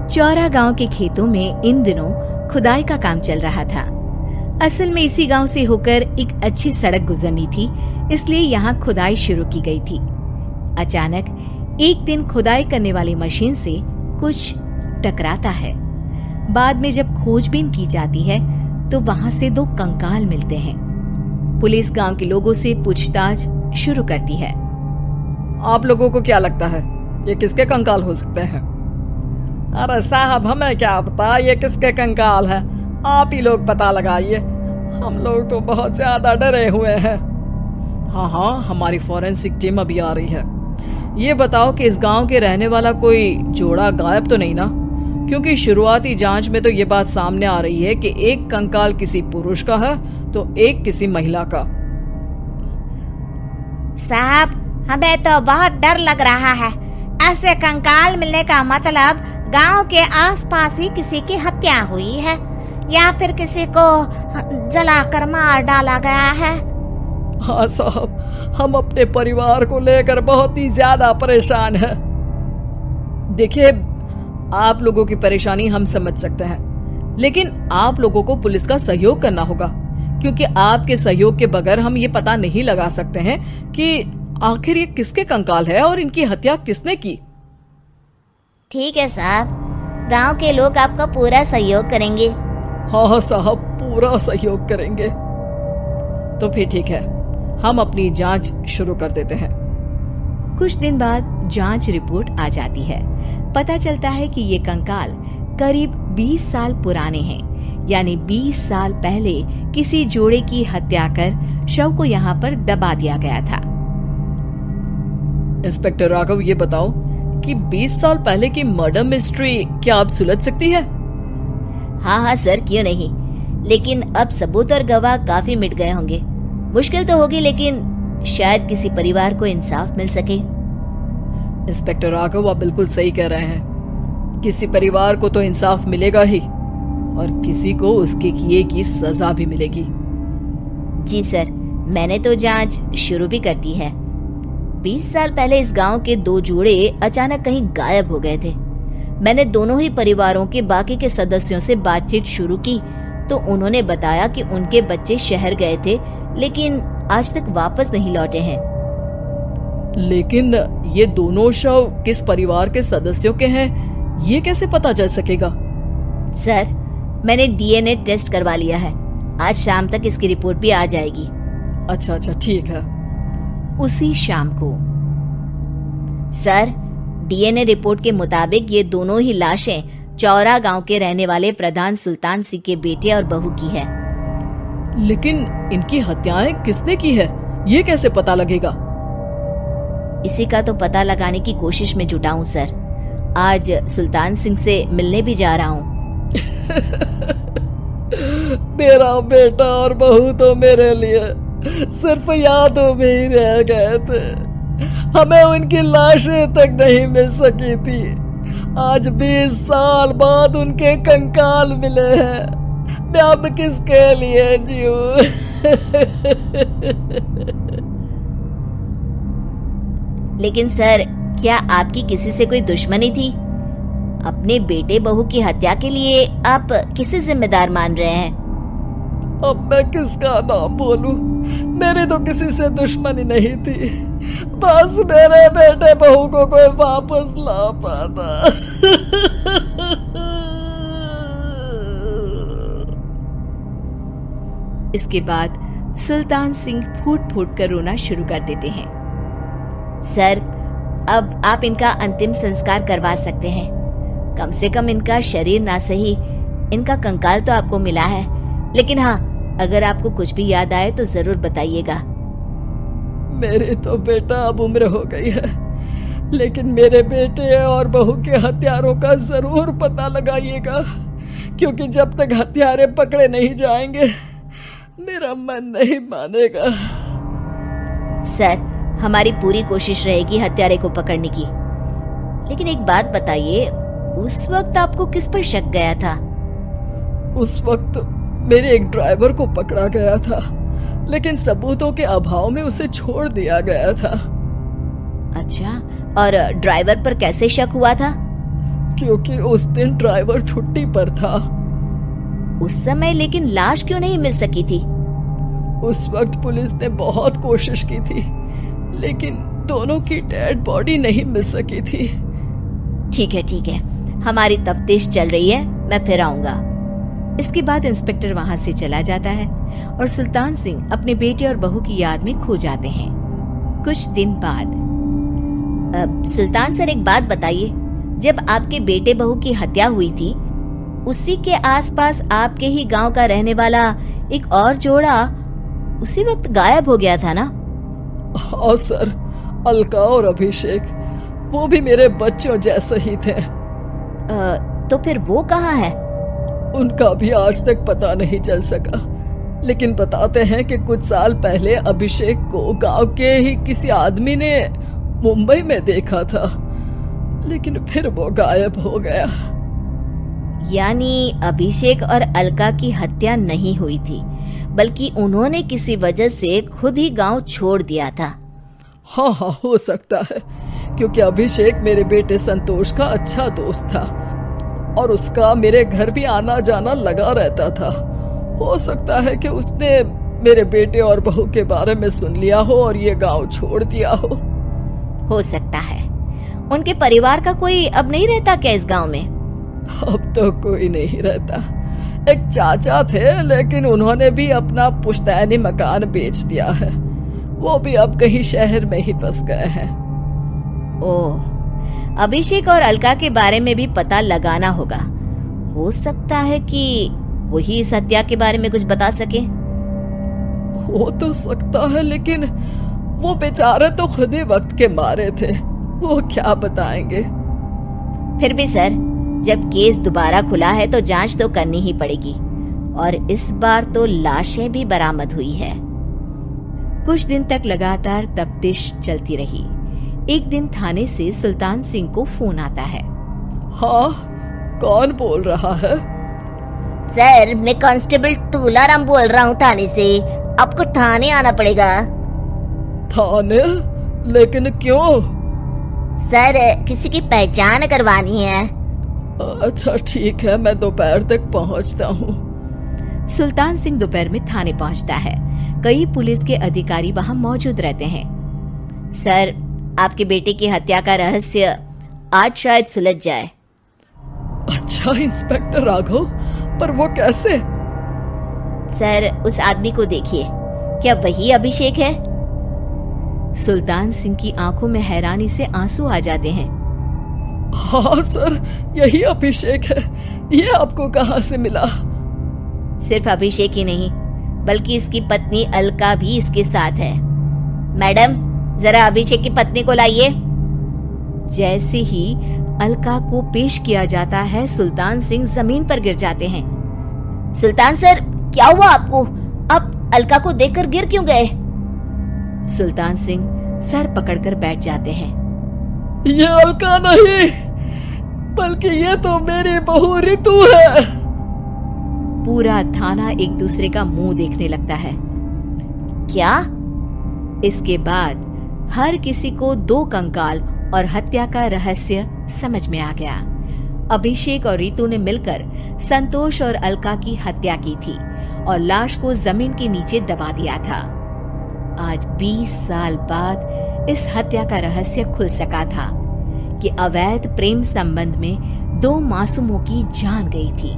चौरा गांव के खेतों में इन दिनों खुदाई का काम चल रहा था। असल में इसी गांव से होकर एक अच्छी सड़क गुजरनी थी, इसलिए यहाँ खुदाई शुरू की गई थी। अचानक एक दिन खुदाई करने वाली मशीन से कुछ टकराता है। बाद में जब खोजबीन की जाती है तो वहाँ से 2 कंकाल मिलते हैं। पुलिस गांव के लोगों से पूछताछ शुरू करती है। आप लोगों को क्या लगता है ये किसके कंकाल हो सकते हैं? अरे साहब, हमें क्या पता ये किसके कंकाल है, आप ही लोग पता लगाइए, हम लोग तो बहुत ज्यादा डरे हुए हैं। हाँ, हमारी फॉरेंसिक टीम अभी आ रही है। ये बताओ कि इस गांव के रहने वाला कोई जोड़ा गायब तो नहीं ना? क्योंकि शुरुआती जांच में तो ये बात सामने आ रही है कि एक कंकाल किसी पुरुष का है तो एक किसी महिला का। साहब, हमें तो बहुत डर लग रहा है। ऐसे कंकाल मिलने का मतलब गांव के आसपास ही किसी की हत्या हुई है या फिर किसी को जलाकर मार डाला गया है। हाँ साहब, हम अपने परिवार को लेकर बहुत ही ज्यादा परेशान हैं। देखिए, आप लोगों की परेशानी हम समझ सकते हैं, लेकिन आप लोगों को पुलिस का सहयोग करना होगा, क्योंकि आपके सहयोग के बगैर हम ये पता नहीं लगा सकते हैं कि आखिर ये किसके कंकाल है और इनकी हत्या किसने की। ठीक है साहब, गांव के लोग आपका पूरा सहयोग करेंगे। हाँ साहब, पूरा सहयोग करेंगे। तो फिर ठीक है, हम अपनी जांच शुरू कर देते हैं। कुछ दिन बाद जांच रिपोर्ट आ जाती है। पता चलता है कि ये कंकाल करीब 20 साल पुराने हैं, यानी 20 साल पहले किसी जोड़े की हत्या कर शव को यहाँ पर दबा दिया गया था। इंस्पेक्टर राघव, ये बताओ कि 20 साल पहले की मर्डर मिस्ट्री क्या अब सुलझ सकती है? हाँ सर, क्यों नहीं, लेकिन अब सबूत और गवाह काफी मिट गए होंगे। मुश्किल तो होगी, लेकिन शायद किसी परिवार को इंसाफ मिल सके। इंस्पेक्टर राघव, आप बिल्कुल सही कह रहे हैं। किसी परिवार को तो इंसाफ मिलेगा ही और किसी को उसके किए की सजा भी मिलेगी। जी सर, मैंने तो जांच शुरू भी कर दी है। 20 साल पहले इस गांव के 2 जोड़े अचानक कहीं गायब हो गए थे। मैंने दोनों ही परिवारों के बाकी के सदस्यों से बातचीत शुरू की तो उन्होंने बताया कि उनके बच्चे शहर गए थे, लेकिन आज तक वापस नहीं लौटे हैं। लेकिन ये दोनों शव किस परिवार के सदस्यों के हैं, ये कैसे पता चल सकेगा? सर, मैंने डीएनए टेस्ट करवा लिया है। आज शाम तक इसकी रिपोर्ट भी आ जाएगी। अच्छा, ठीक है। उसी शाम को सर, डीएनए रिपोर्ट के मुताबिक ये दोनों ही लाशें चौरा गांव के रहने वाले प्रधान सुल्तान सिंह के बेटे और बहू की है। लेकिन इनकी हत्याएं किसने की है, ये कैसे पता लगेगा? इसी का तो पता लगाने की कोशिश में जुटा हूँ सर। आज सुल्तान सिंह से मिलने भी जा रहा हूँ। मेरा बेटा और बहू तो मेरे लिए सिर्फ यादों में ही रह गए थे, हमें उनकी लाशें तक नहीं मिल सकी थी। आज 20 साल बाद उनके कंकाल मिले हैं। मैं अब किसके लिए जीऊं? लेकिन सर, क्या आपकी किसी से कोई दुश्मनी थी? अपने बेटे बहू की हत्या के लिए आप किसे जिम्मेदार मान रहे हैं? अब मैं किसका नाम बोलूं? मेरी तो किसी से दुश्मनी नहीं थी, बस मेरे बेटे बहू को कोई वापस ला पाता। इसके बाद सुल्तान सिंह फूट फूट कर रोना शुरू कर देते हैं। सर, अब आप इनका अंतिम संस्कार करवा सकते हैं। कम से कम इनका शरीर ना सही, इनका कंकाल तो आपको मिला है। लेकिन हाँ, अगर आपको कुछ भी याद आए तो जरूर बताइएगा। मेरी तो बेटा अब उम्र हो गई है, लेकिन मेरे बेटे और बहू के हत्यारों का जरूर पता लगाइएगा, क्योंकि जब तक हत्यारे पकड़े नहीं जाएंगे मेरा मन नहीं मानेगा। सर, हमारी पूरी कोशिश रहेगी हत्यारे को पकड़ने की। लेकिन एक बात बताइए, उस वक्त आपको किस पर शक गया था? उस वक्त मेरे एक ड्राइवर को पकड़ा गया था, लेकिन सबूतों के अभाव में उसे छोड़ दिया गया था। अच्छा, और ड्राइवर पर कैसे शक हुआ था? क्योंकि उस दिन ड्राइवर छुट्टी पर था। उस समय लेकिन लाश क्यों नहीं मिल सकी थी? उस वक्त पुलिस ने बहुत कोशिश की थी, लेकिन दोनों की डेड बॉडी नहीं मिल सकी थी। ठीक है, हमारी तफ्तीश चल रही है, मैं फिर आऊंगा। इसके बाद इंस्पेक्टर वहां से चला जाता है और सुल्तान सिंह अपने बेटे और बहू की याद में खो जाते हैं। कुछ दिन बाद सुल्तान सर, एक बात बताइए, जब आपके बेटे बहू की हत्या हुई थी, उसी के आसपास आपके ही गांव का रहने वाला एक और जोड़ा उसी वक्त गायब हो गया था ना? हाँ सर, अलका और अभिषेक, वो भी मेरे बच्चों जैसे ही थे। तो फिर वो कहाँ है? उनका भी आज तक पता नहीं चल सका, लेकिन बताते हैं कि कुछ साल पहले अभिषेक को गांव के ही किसी आदमी ने मुंबई में देखा था, लेकिन फिर वो गायब हो गया। यानी अभिषेक और अलका की हत्या नहीं हुई थी, बल्कि उन्होंने किसी वजह से खुद ही गांव छोड़ दिया था। हाँ, हो सकता है, क्योंकि अभिषेक मेरे बेटे संतोष का अच्छा दोस्त था और उसका मेरे घर भी आना जाना लगा रहता था। हो सकता है कि उसने मेरे बेटे और बहू के बारे में सुन लिया हो और ये गांव छोड़ दिया हो सकता है। उनके परिवार का कोई अब नहीं रहता क्या इस गांव में? अब तो कोई नहीं रहता। एक चाचा थे, लेकिन उन्होंने भी अपना पुश्तैनी मकान बेच दिया है। वो भी अब कहीं शहर में ही बस गए हैं। ओह, अभिषेक और अलका के बारे में भी पता लगाना होगा। हो सकता है कि वही इस हत्या के बारे में कुछ बता सके। हो तो सकता है, लेकिन वो बेचारे तो खुद ही वक्त के मारे थे, वो क्या बताएंगे। फिर भी सर, जब केस दोबारा खुला है तो जांच तो करनी ही पड़ेगी, और इस बार तो लाशें भी बरामद हुई है। कुछ दिन तक लगातार तफ्तीश चलती रही। एक दिन थाने से सुल्तान सिंह को फोन आता है। हाँ, कौन बोल रहा है? सर, मैं कांस्टेबल तुलाराम बोल रहा हूँ थाने से। आपको थाने आना पड़ेगा। थाने? लेकिन क्यों? सर, किसी की पहचान करवानी है। अच्छा ठीक है, मैं दोपहर तक पहुंचता हूँ। सुल्तान सिंह दोपहर में थाने पहुंचता है। कई पुलिस के अधिकारी वहां मौजूद रहते हैं। सर, आपके बेटे की हत्या का रहस्य आज शायद सुलझ जाए। अच्छा इंस्पेक्टर राघव, पर वो कैसे? सर, उस आदमी को देखिए, क्या वही अभिषेक है? सुल्तान सिंह की आंखों में हैरानी से आंसू आ जाते हैं। हाँ सर, यही अभिषेक है। ये आपको कहाँ से मिला? सिर्फ अभिषेक ही नहीं, बल्कि इसकी पत्नी अलका भी इसके साथ है। मैडम, जरा अभिषेक की पत्नी को लाइए। जैसे ही अलका को पेश किया जाता है, सुल्तान सिंह जमीन पर गिर जाते हैं। सुल्तान सर, क्या हुआ आपको? आप अलका को देखकर गिर क्यों गए? सुल्तान सिंह सर पकड़कर बैठ जाते हैं। ये अलका नहीं, बल्कि ये तो मेरी बहू रितु है। पूरा थाना एक दूसरे का मुंह देखने लगता है। क्या? इसके बाद हर किसी को दो कंकाल और हत्या का रहस्य समझ में आ गया। अभिषेक और रितु ने मिलकर संतोष और अलका की हत्या की थी और लाश को जमीन के नीचे दबा दिया था। आज 20 साल बाद इस हत्या का रहस्य खुल सका था कि अवैध प्रेम संबंध में 2 मासूमों की जान गई थी।